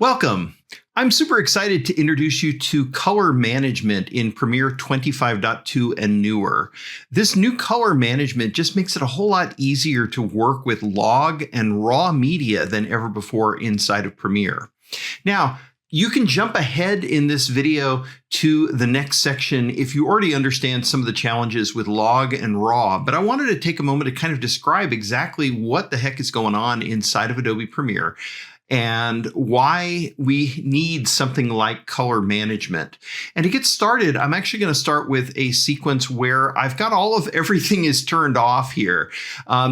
Welcome. I'm super excited to introduce you to color management in Premiere 25.2 and newer. This new color management just makes it a whole lot easier to work with log and raw media than ever before inside of Premiere. Now, you can jump ahead in this video to the next section if you already understand some of the challenges with log and raw, but I wanted to take a moment to kind of describe exactly what the heck is going on inside of Adobe Premiere and why we need something like color management. And to get started, I'm actually going to start with a sequence where I've got all of everything is turned off here.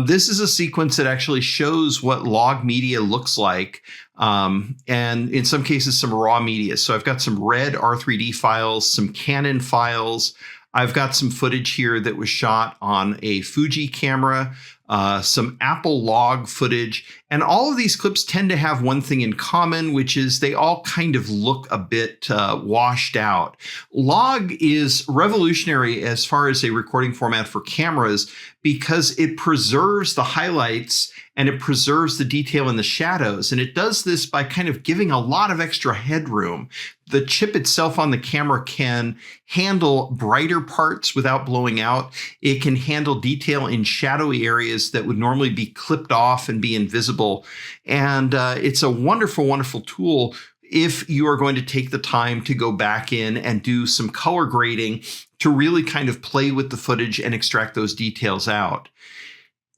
This is a sequence that actually shows what log media looks like. And in some cases, some raw media. So I've got some red R3D files, some Canon files. I've got some footage here that was shot on a Fuji camera, some Apple log footage, and all of these clips tend to have one thing in common, which is they all kind of look a bit washed out. Log is revolutionary as far as a recording format for cameras because it preserves the highlights and it preserves the detail in the shadows. And it does this by kind of giving a lot of extra headroom. The chip itself on the camera can handle brighter parts without blowing out. It can handle detail in shadowy areas that would normally be clipped off and be invisible. And it's a wonderful, wonderful tool if you are going to take the time to go back in and do some color grading to really kind of play with the footage and extract those details out.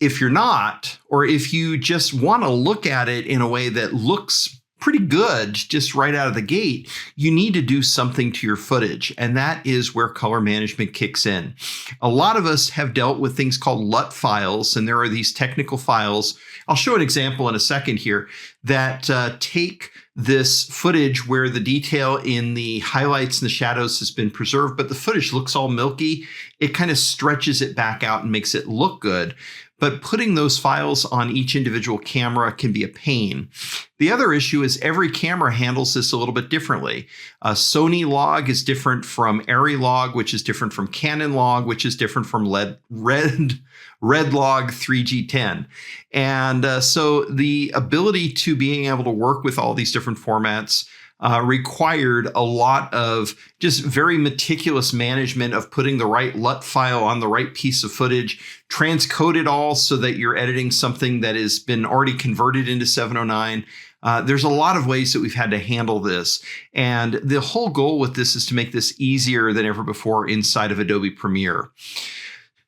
If you're not, or if you just want to look at it in a way that looks pretty good just right out of the gate, you need to do something to your footage. And that is where color management kicks in. A lot of us have dealt with things called LUT files, and there are these technical files. I'll show an example in a second here that take this footage where the detail in the highlights and the shadows has been preserved, but the footage looks all milky. It kind of stretches it back out and makes it look good. But putting those files on each individual camera can be a pain. The other issue is every camera handles this a little bit differently. Sony log is different from Arri log, which is different from Canon log, which is different from Red log 3G10. And so the ability to being able to work with all these different formats required a lot of just very meticulous management of putting the right LUT file on the right piece of footage, transcode it all so that you're editing something that has been already converted into 709. There's a lot of ways that we've had to handle this. And the whole goal with this is to make this easier than ever before inside of Adobe Premiere.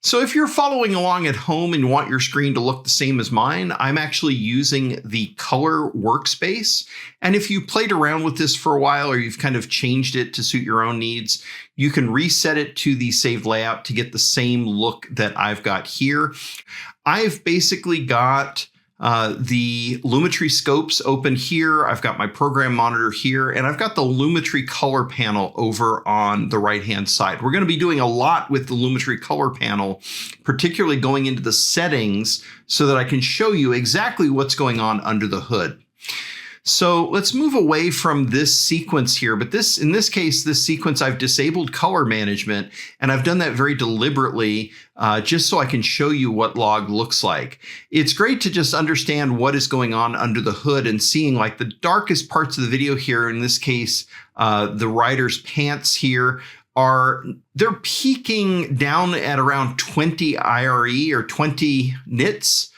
So if you're following along at home and want your screen to look the same as mine, I'm actually using the color workspace. And if you played around with this for a while or you've kind of changed it to suit your own needs, you can reset it to the saved layout to get the same look that I've got here. I've basically got the Lumetri scopes open here. I've got my program monitor here, and I've got the Lumetri color panel over on the right-hand side. We're going to be doing a lot with the Lumetri color panel, particularly going into the settings so that I can show you exactly what's going on under the hood. So let's move away from this sequence here. But in this case, this sequence, I've disabled color management, and I've done that very deliberately just so I can show you what log looks like. It's great to just understand what is going on under the hood and seeing like the darkest parts of the video here. In this case, the rider's pants here they're peaking down at around 20 IRE or 20 nits.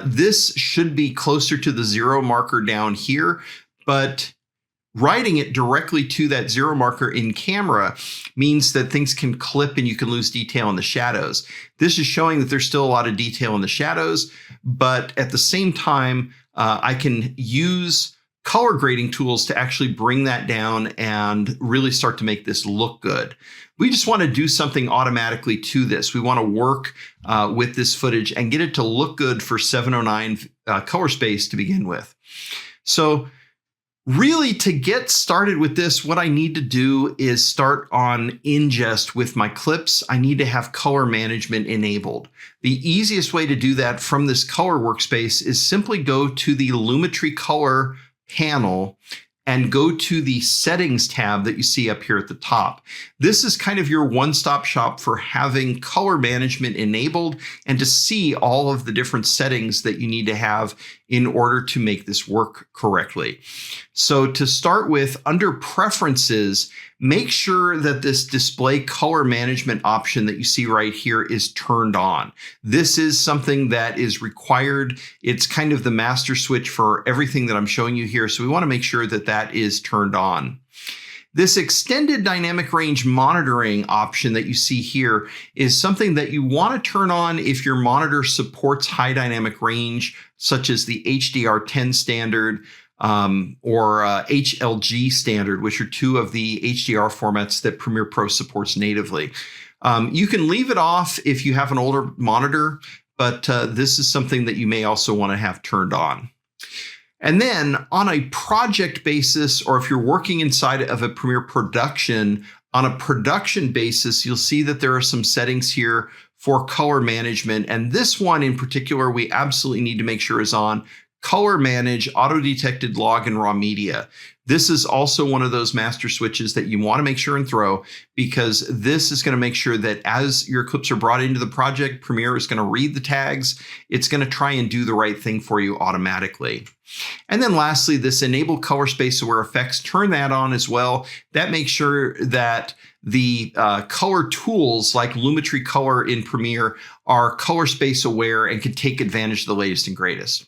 This should be closer to the 0 marker down here, but writing it directly to that 0 marker in camera means that things can clip and you can lose detail in the shadows. This is showing that there's still a lot of detail in the shadows, but at the same time, I can use color grading tools to actually bring that down and really start to make this look good. We just want to do something automatically to this. We want to work with this footage and get it to look good for 709 color space to begin with. So really, to get started with this, what I need to do is start on ingest with my clips. I need to have color management enabled. The easiest way to do that from this color workspace is simply go to the Lumetri color panel and go to the settings tab that you see up here at the top. This is kind of your one-stop shop for having color management enabled and to see all of the different settings that you need to have in order to make this work correctly. So to start with, under preferences, make sure that this display color management option that you see right here is turned on. This is something that is required. It's kind of the master switch for everything that I'm showing you here. So we want to make sure that that is turned on. This extended dynamic range monitoring option that you see here is something that you want to turn on if your monitor supports high dynamic range, such as the HDR10 standard or HLG standard, which are two of the HDR formats that Premiere Pro supports natively. You can leave it off if you have an older monitor, but this is something that you may also want to have turned on. And then on a project basis, or if you're working inside of a Premiere production, on a production basis, you'll see that there are some settings here for color management. And this one in particular, we absolutely need to make sure is on. Color manage auto-detected log and raw media. This is also one of those master switches that you want to make sure and throw, because this is going to make sure that as your clips are brought into the project, Premiere is going to read the tags. It's going to try and do the right thing for you automatically. And then lastly, this enable color space aware effects, turn that on as well. That makes sure that the color tools like Lumetri Color in Premiere are color space aware and can take advantage of the latest and greatest.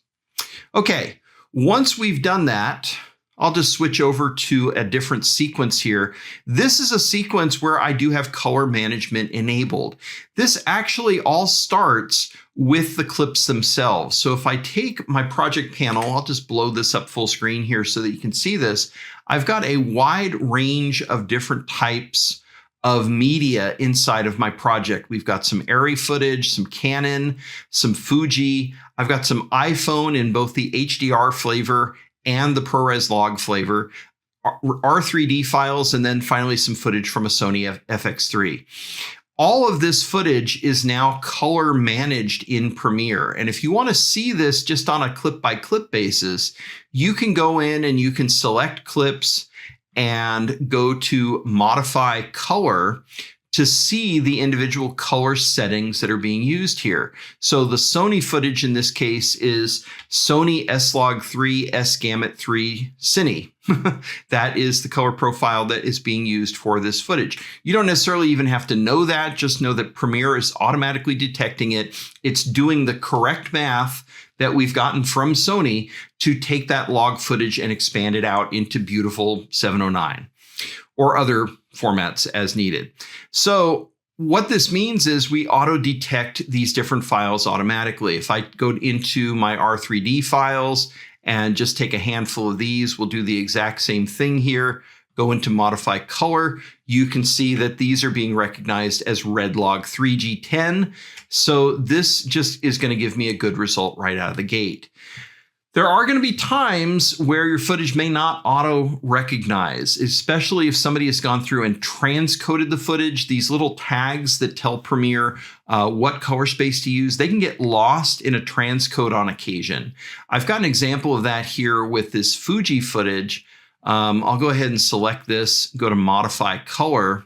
Okay, once we've done that, I'll just switch over to a different sequence here. This is a sequence where I do have color management enabled. This actually all starts with the clips themselves. So if I take my project panel, I'll just blow this up full screen here so that you can see this. I've got a wide range of different types of media inside of my project. We've got some Arri footage, some Canon, some Fuji. I've got some iPhone in both the HDR flavor and the ProRes log flavor, R3D files, and then finally some footage from a Sony FX3. All of this footage is now color managed in Premiere. And if you want to see this just on a clip-by-clip basis, you can go in and you can select clips and go to modify color to see the individual color settings that are being used here. So the Sony footage in this case is Sony S-Log3 S-Gamut 3 Cine. That is the color profile that is being used for this footage. You don't necessarily even have to know that, just know that Premiere is automatically detecting it. It's doing the correct math that we've gotten from Sony to take that log footage and expand it out into beautiful 709 or other formats as needed. So what this means is we auto detect these different files automatically. If I go into my R3D files and just take a handful of these, we'll do the exact same thing here. Go into modify color. You can see that these are being recognized as red log 3G10. So this just is going to give me a good result right out of the gate. There are going to be times where your footage may not auto recognize, especially if somebody has gone through and transcoded the footage. These little tags that tell Premiere what color space to use, they can get lost in a transcode on occasion. I've got an example of that here with this Fuji footage. I'll go ahead and select this, go to modify color.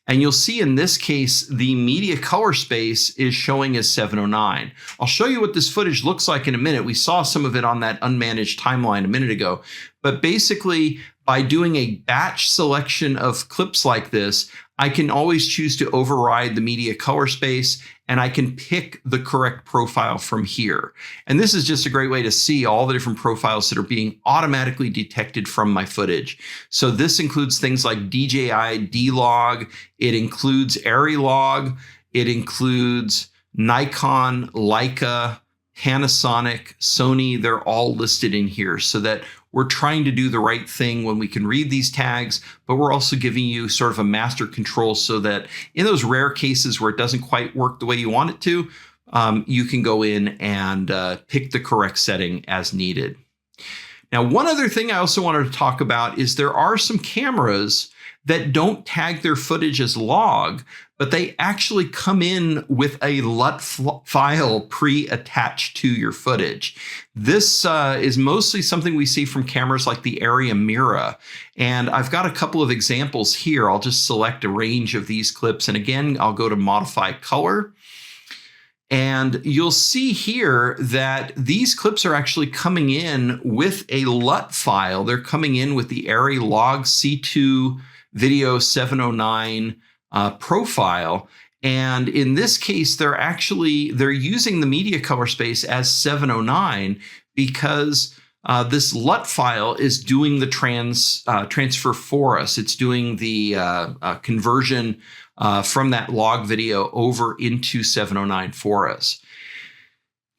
And you'll see in this case, the media color space is showing as 709. I'll show you what this footage looks like in a minute. We saw some of it on that unmanaged timeline a minute ago. But basically, by doing a batch selection of clips like this, I can always choose to override the media color space, and I can pick the correct profile from here. And this is just a great way to see all the different profiles that are being automatically detected from my footage. So this includes things like DJI D-Log, it includes Arri Log, it includes Nikon, Leica, Panasonic, Sony. They're all listed in here so that we're trying to do the right thing when we can read these tags, but we're also giving you sort of a master control so that in those rare cases where it doesn't quite work the way you want it to, you can go in and pick the correct setting as needed. Now, one other thing I also wanted to talk about is there are some cameras that don't tag their footage as log, but they actually come in with a LUT file pre-attached to your footage. This is mostly something we see from cameras like the Area Mira. And I've got a couple of examples here. I'll just select a range of these clips. And again, I'll go to Modify Color. And you'll see here that these clips are actually coming in with a LUT file. They're coming in with the Arri Log C2 Video 709 profile. And in this case, they're using the media color space as 709 because this LUT file is doing the transfer for us. It's doing the conversion from that log video over into 709 for us.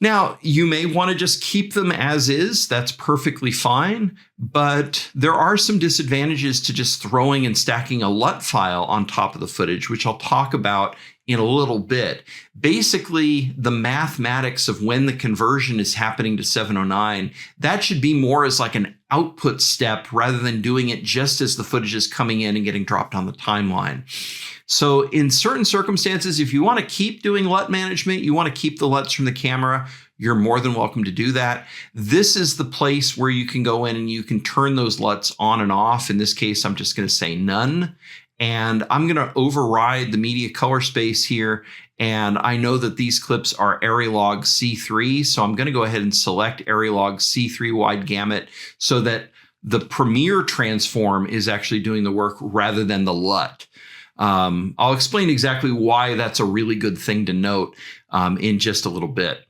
Now, you may want to just keep them as is. That's perfectly fine. But there are some disadvantages to just throwing and stacking a LUT file on top of the footage, which I'll talk about in a little bit. Basically, the mathematics of when the conversion is happening to 709, that should be more as like an output step rather than doing it just as the footage is coming in and getting dropped on the timeline. So in certain circumstances, if you want to keep doing LUT management, you want to keep the LUTs from the camera, you're more than welcome to do that. This is the place where you can go in and you can turn those LUTs on and off. In this case, I'm just going to say none. And I'm going to override the media color space here. And I know that these clips are Arri Log C3. So I'm going to go ahead and select Arri Log C3 wide gamut so that the Premiere transform is actually doing the work rather than the LUT. I'll explain exactly why that's a really good thing to note in just a little bit.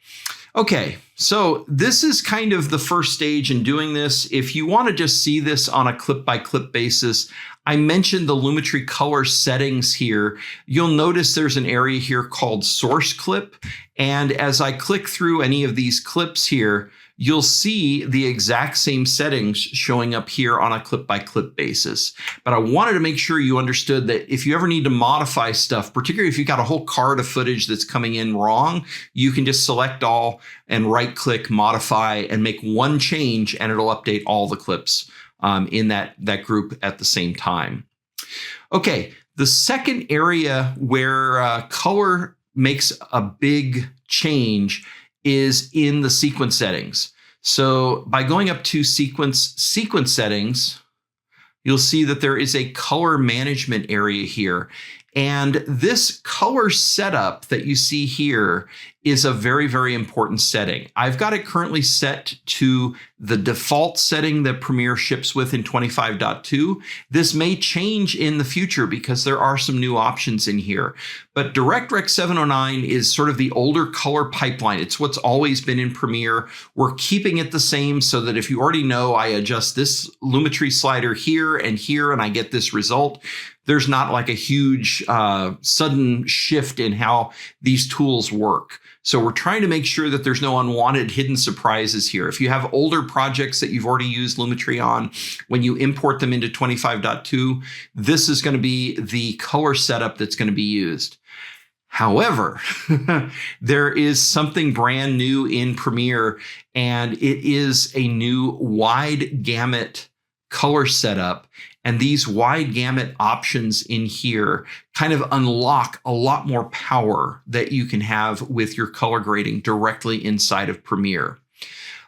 Okay, so this is kind of the first stage in doing this. If you want to just see this on a clip-by-clip basis, I mentioned the Lumetri color settings here. You'll notice there's an area here called Source Clip. And as I click through any of these clips here, you'll see the exact same settings showing up here on a clip-by-clip basis. But I wanted to make sure you understood that if you ever need to modify stuff, particularly if you've got a whole card of footage that's coming in wrong, you can just select all and right-click, modify, and make one change, and it'll update all the clips in that group at the same time. Okay, the second area where color makes a big change is in the sequence settings. So by going up to sequence settings, you'll see that there is a color management area here. And this color setup that you see here is a very, very important setting. I've got it currently set to the default setting that Premiere ships with in 25.2. This may change in the future because there are some new options in here. But DirectRec 709 is sort of the older color pipeline. It's what's always been in Premiere. We're keeping it the same so that if you already know I adjust this Lumetri slider here, and I get this result, there's not like a huge sudden shift in how these tools work. So we're trying to make sure that there's no unwanted hidden surprises here. If you have older projects that you've already used Lumetri on, when you import them into 25.2, this is going to be the color setup that's going to be used. However, there is something brand new in Premiere, and it is a new wide gamut color setup. And these wide gamut options in here kind of unlock a lot more power that you can have with your color grading directly inside of Premiere.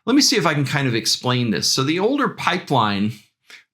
Let me see if I can kind of explain this. So the older pipeline,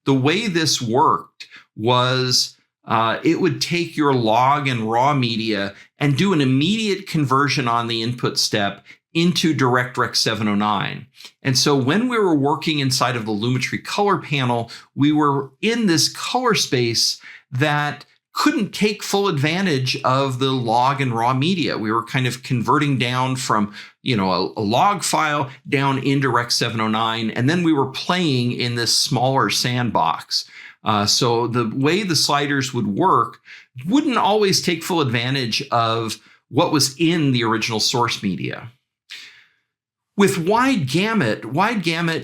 the way this worked was it would take your log and raw media and do an immediate conversion on the input step into DirectRec 709. And so when we were working inside of the Lumetri color panel, we were in this color space that couldn't take full advantage of the log and raw media. We were kind of converting down from, a log file down into Rec 709, and then we were playing in this smaller sandbox. So the way the sliders would work wouldn't always take full advantage of what was in the original source media. With wide gamut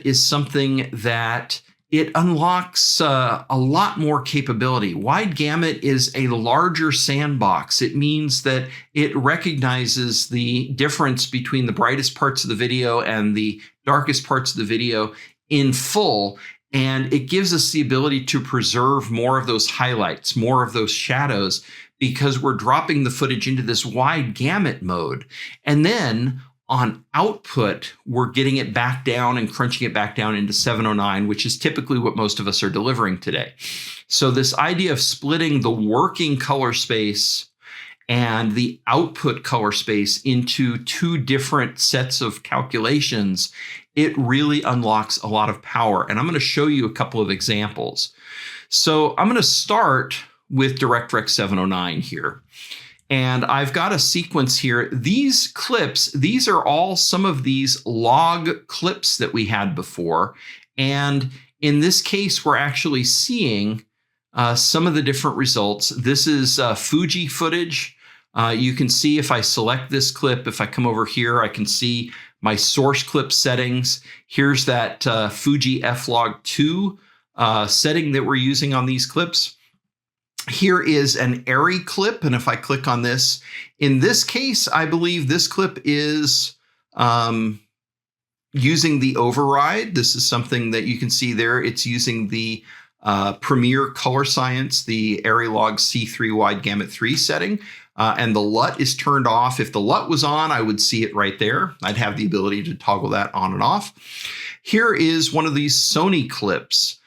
is something that it unlocks a lot more capability. Wide gamut is a larger sandbox. It means that it recognizes the difference between the brightest parts of the video and the darkest parts of the video in full. And it gives us the ability to preserve more of those highlights, more of those shadows, because we're dropping the footage into this wide gamut mode. And then on output, we're getting it back down and crunching it back down into 709, which is typically what most of us are delivering today. So this idea of splitting the working color space and the output color space into two different sets of calculations, it really unlocks a lot of power. And I'm going to show you a couple of examples. So I'm going to start with DirectRec 709 here. And I've got a sequence here. These clips, these are all some of these log clips that we had before. And in this case, we're actually seeing some of the different results. This is Fuji footage. You can see if I select this clip, if I come over here, I can see my source clip settings. Here's that Fuji F-Log2 setting that we're using on these clips. Here is an ARRI clip, and if I click on this, in this case, I believe this clip is using the override. This is something that you can see there. It's using the Premiere Color Science, the ARRI Log C3 Wide Gamut 3 setting, and the LUT is turned off. If the LUT was on, I would see it right there. I'd have the ability to toggle that on and off. Here is one of these Sony clips.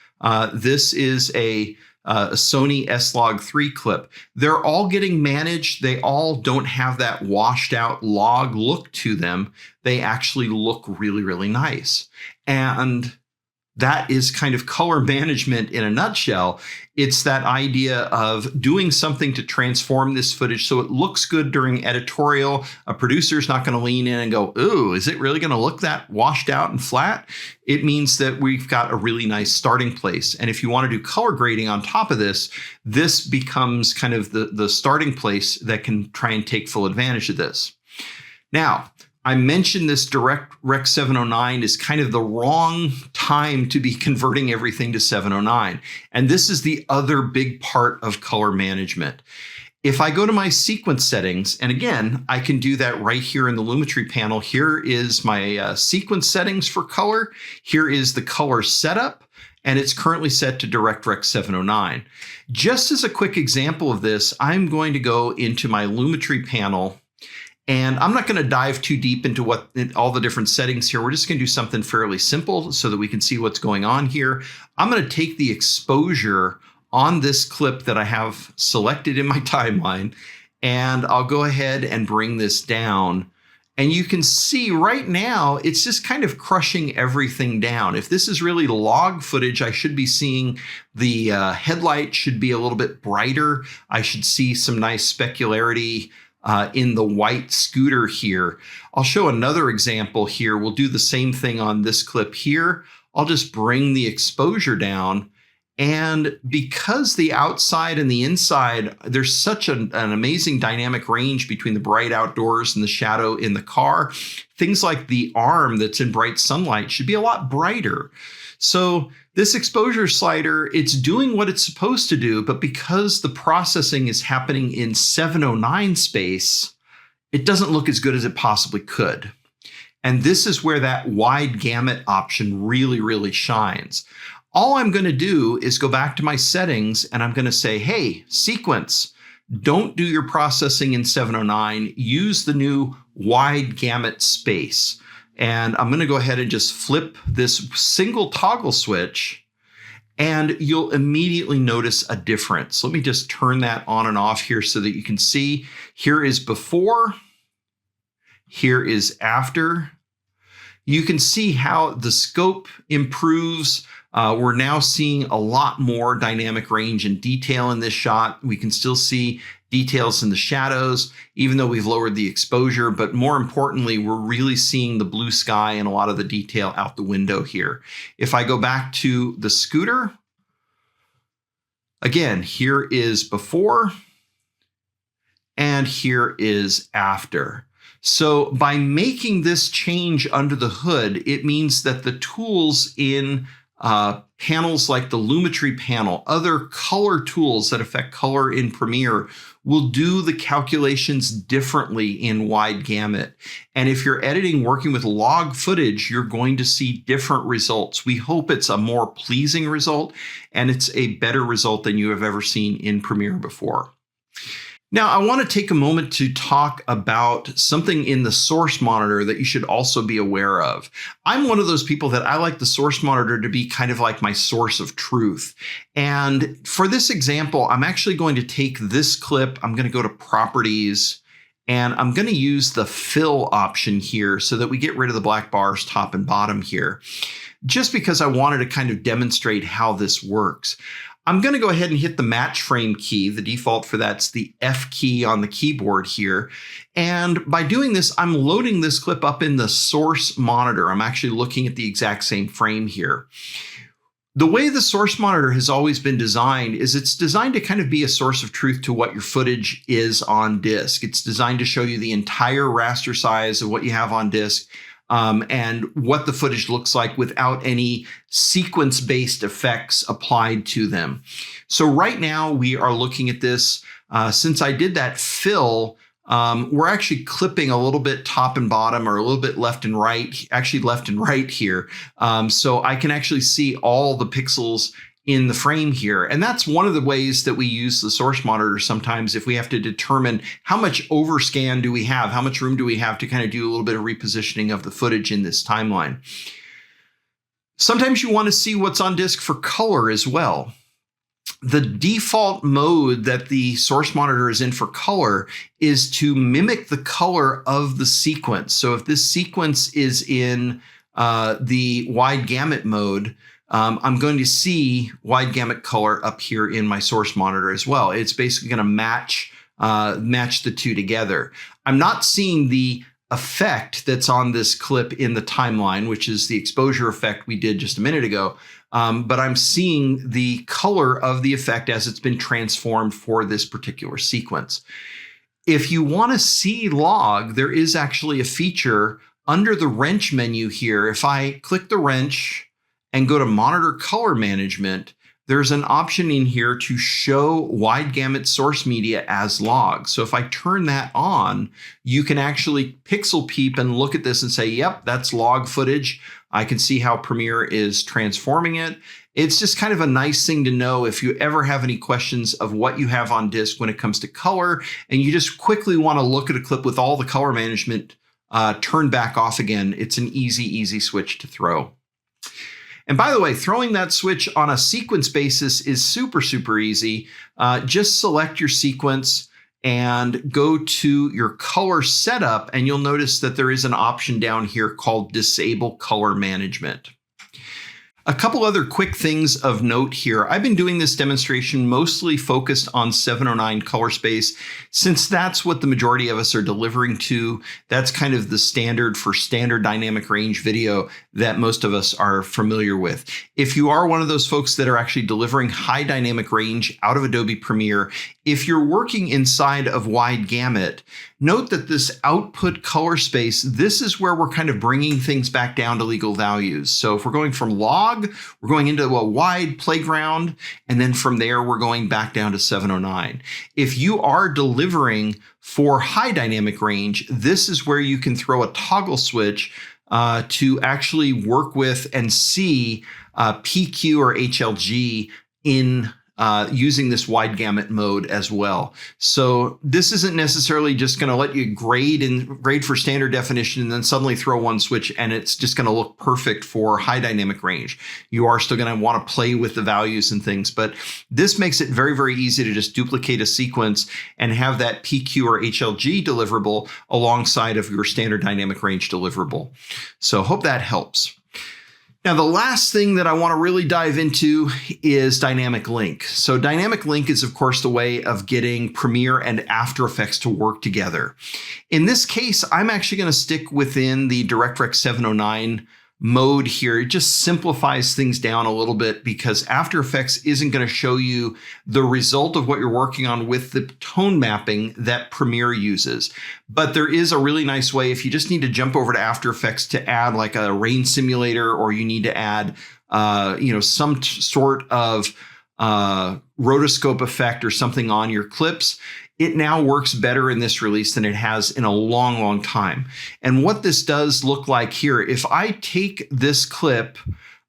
This is a Sony S-Log3 clip. They're all getting managed. They all don't have that washed out log look to them. They actually look really, really nice. And that is kind of color management in a nutshell. It's that idea of doing something to transform this footage so it looks good during editorial. A producer's not going to lean in and go, ooh, is it really going to look that washed out and flat? It means that we've got a really nice starting place. And if you want to do color grading on top of this, this becomes kind of the starting place that can try and take full advantage of this. Now, I mentioned this DirectRec 709 is kind of the wrong time to be converting everything to 709. And this is the other big part of color management. If I go to my sequence settings, and again, I can do that right here in the Lumetri panel. Here is my sequence settings for color. Here is the color setup, and it's currently set to DirectRec 709. Just as a quick example of this, I'm going to go into my Lumetri panel. And I'm not going to dive too deep into all the different settings here. We're just going to do something fairly simple so that we can see what's going on here. I'm going to take the exposure on this clip that I have selected in my timeline, and I'll go ahead and bring this down. And you can see right now, it's just kind of crushing everything down. If this is really log footage, I should be seeing the headlight should be a little bit brighter. I should see some nice specularity in the white scooter here. I'll show another example here. We'll do the same thing on this clip here. I'll just bring the exposure down. And because the outside and the inside, there's such an amazing dynamic range between the bright outdoors and the shadow in the car, things like the arm that's in bright sunlight should be a lot brighter. So this exposure slider, it's doing what it's supposed to do, but because the processing is happening in 709 space, it doesn't look as good as it possibly could. And this is where that wide gamut option really, really shines. All I'm going to do is go back to my settings and I'm going to say, hey, sequence, don't do your processing in 709, use the new wide gamut space. And I'm going to go ahead and just flip this single toggle switch, and you'll immediately notice a difference. Let me just turn that on and off here so that you can see. Here is before, here is after. You can see how the scope improves. We're now seeing a lot more dynamic range and detail in this shot. We can still see details in the shadows, even though we've lowered the exposure. But more importantly, we're really seeing the blue sky and a lot of the detail out the window here. If I go back to the scooter, again, here is before and here is after. So by making this change under the hood, it means that the tools in panels like the Lumetri panel, other color tools that affect color in Premiere will do the calculations differently in wide gamut. And if you're editing working with log footage, you're going to see different results. We hope it's a more pleasing result and it's a better result than you have ever seen in Premiere before. Now, I want to take a moment to talk about something in the source monitor that you should also be aware of. I'm one of those people that I like the source monitor to be kind of like my source of truth. And for this example, I'm actually going to take this clip, I'm going to go to Properties, and I'm going to use the Fill option here so that we get rid of the black bars top and bottom here, just because I wanted to kind of demonstrate how this works. I'm going to go ahead and hit the match frame key. The default for that's the F key on the keyboard here. And by doing this, I'm loading this clip up in the source monitor. I'm actually looking at the exact same frame here. The way the source monitor has always been designed is it's designed to kind of be a source of truth to what your footage is on disk. It's designed to show you the entire raster size of what you have on disk. And what the footage looks like without any sequence-based effects applied to them. So right now we are looking at this. Since I did that fill, we're actually clipping a little bit top and bottom or a little bit left and right, actually left and right here. So I can actually see all the pixels in the frame here. And that's one of the ways that we use the source monitor sometimes if we have to determine how much overscan do we have, how much room do we have to kind of do a little bit of repositioning of the footage in this timeline. Sometimes you want to see what's on disk for color as well. The default mode that the source monitor is in for color is to mimic the color of the sequence. So if this sequence is in the wide gamut mode, I'm going to see wide gamut color up here in my source monitor as well. It's basically going to match the two together. I'm not seeing the effect that's on this clip in the timeline, which is the exposure effect we did just a minute ago. But I'm seeing the color of the effect as it's been transformed for this particular sequence. If you want to see log, there is actually a feature under the wrench menu here. If I click the wrench and go to Monitor Color Management, there's an option in here to show wide gamut source media as log. So if I turn that on, you can actually pixel peep and look at this and say, yep, that's log footage. I can see how Premiere is transforming it. It's just kind of a nice thing to know if you ever have any questions of what you have on disk when it comes to color, and you just quickly want to look at a clip with all the color management turned back off again. It's an easy switch to throw. And by the way, throwing that switch on a sequence basis is super easy. Just select your sequence and go to your color setup, and you'll notice that there is an option down here called Disable Color Management. A couple other quick things of note here. I've been doing this demonstration mostly focused on 709 color space, since that's what the majority of us are delivering to. That's kind of the standard for standard dynamic range video that most of us are familiar with. If you are one of those folks that are actually delivering high dynamic range out of Adobe Premiere, if you're working inside of wide gamut, note that this output color space, this is where we're kind of bringing things back down to legal values. So if we're going from log, we're going into a wide playground, and then from there, we're going back down to 709. If you are delivering for high dynamic range, this is where you can throw a toggle switch to actually work with and see PQ or HLG in using this wide gamut mode as well. So this isn't necessarily just going to let you grade for standard definition and then suddenly throw one switch and it's just going to look perfect for high dynamic range. You are still going to want to play with the values and things, but this makes it very easy to just duplicate a sequence and have that PQ or HLG deliverable alongside of your standard dynamic range deliverable. So hope that helps. Now, the last thing that I want to really dive into is dynamic link. So dynamic link is, of course, the way of getting Premiere and After Effects to work together. In this case, I'm actually going to stick within the DirectX 709 mode here. It just simplifies things down a little bit because After Effects isn't going to show you the result of what you're working on with the tone mapping that Premiere uses. But there is a really nice way if you just need to jump over to After Effects to add like a rain simulator, or you need to add some sort of rotoscope effect or something on your clips, it now works better in this release than it has in a long, long time. And what this does look like here, if I take this clip,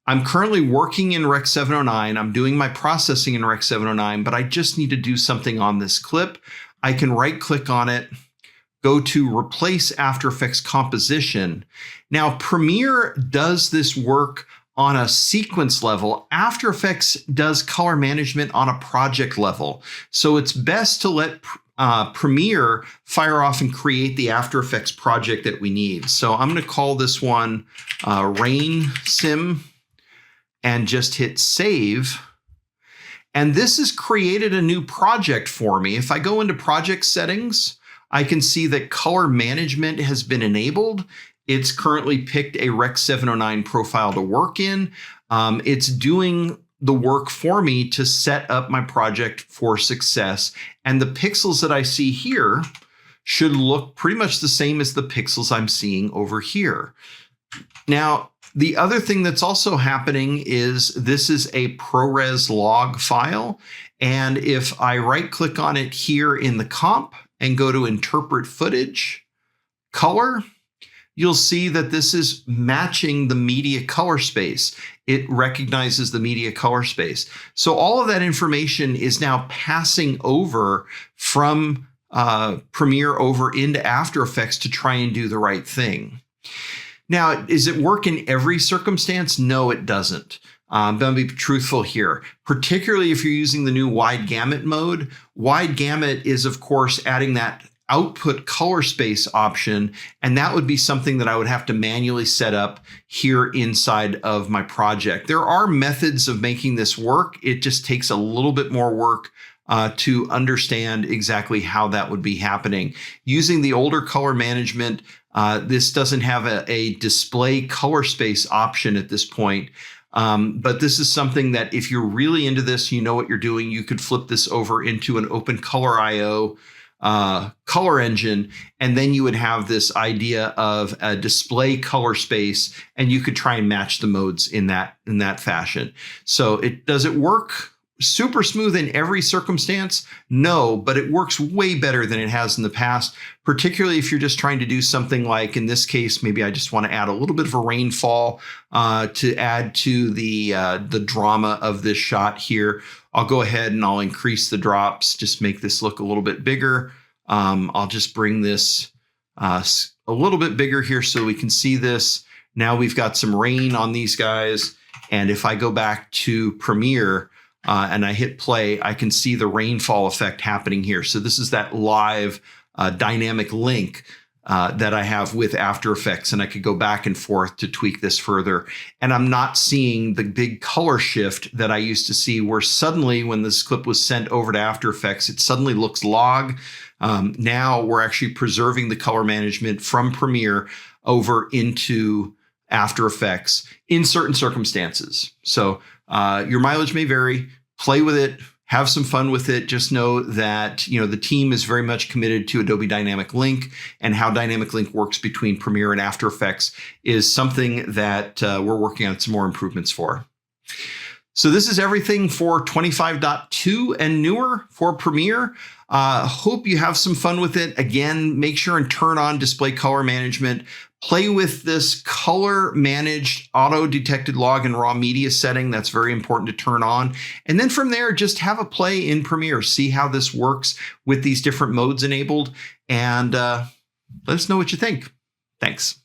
I'm currently working in Rec 709. I'm doing my processing in Rec 709, but I just need to do something on this clip. I can right click on it, go to replace After Effects composition. Now, Premiere does this work on a sequence level. After Effects does color management on a project level. So it's best to let Premiere fire off and create the After Effects project that we need. So I'm going to call this one Rain Sim and just hit save. And this has created a new project for me. If I go into project settings, I can see that color management has been enabled. It's currently picked a Rec 709 profile to work in. It's doing the work for me to set up my project for success. And the pixels that I see here should look pretty much the same as the pixels I'm seeing over here. Now, the other thing that's also happening is this is a ProRes log file. And if I right click on it here in the comp and go to interpret footage, color, you'll see that this is matching the media color space. It recognizes the media color space. So all of that information is now passing over from Premiere over into After Effects to try and do the right thing. Now, does it work in every circumstance? No, it doesn't. I'm going to be truthful here, particularly if you're using the new wide gamut mode. Wide gamut is, of course, adding that output color space option, and that would be something that I would have to manually set up here inside of my project. There are methods of making this work. It just takes a little bit more work to understand exactly how that would be happening. Using the older color management, this doesn't have a display color space option at this point. But this is something that if you're really into this, you know what you're doing, you could flip this over into an open color IO color engine, and then you would have this idea of a display color space, and you could try and match the modes in that fashion. So does it work super smooth in every circumstance? No, but it works way better than it has in the past, particularly if you're just trying to do something like, in this case, maybe I just want to add a little bit of a rainfall to add to the drama of this shot here. I'll go ahead and I'll increase the drops, just make this look a little bit bigger. I'll just bring this a little bit bigger here so we can see this. Now we've got some rain on these guys. And if I go back to Premiere and I hit play, I can see the rainfall effect happening here. So this is that live dynamic link that I have with After Effects, and I could go back and forth to tweak this further. And I'm not seeing the big color shift that I used to see, where suddenly when this clip was sent over to After Effects, it suddenly looks log. Now we're actually preserving the color management from Premiere over into After Effects in certain circumstances. So your mileage may vary. Play with it. Have some fun with it. Just know that, the team is very much committed to Adobe Dynamic Link, and how Dynamic Link works between Premiere and After Effects is something that we're working on some more improvements for. So this is everything for 25.2 and newer for Premiere. Hope you have some fun with it. Again, make sure and turn on display color management. Play with this color managed auto detected log and raw media setting. That's very important to turn on. And then from there, just have a play in Premiere. See how this works with these different modes enabled, and let us know what you think. Thanks.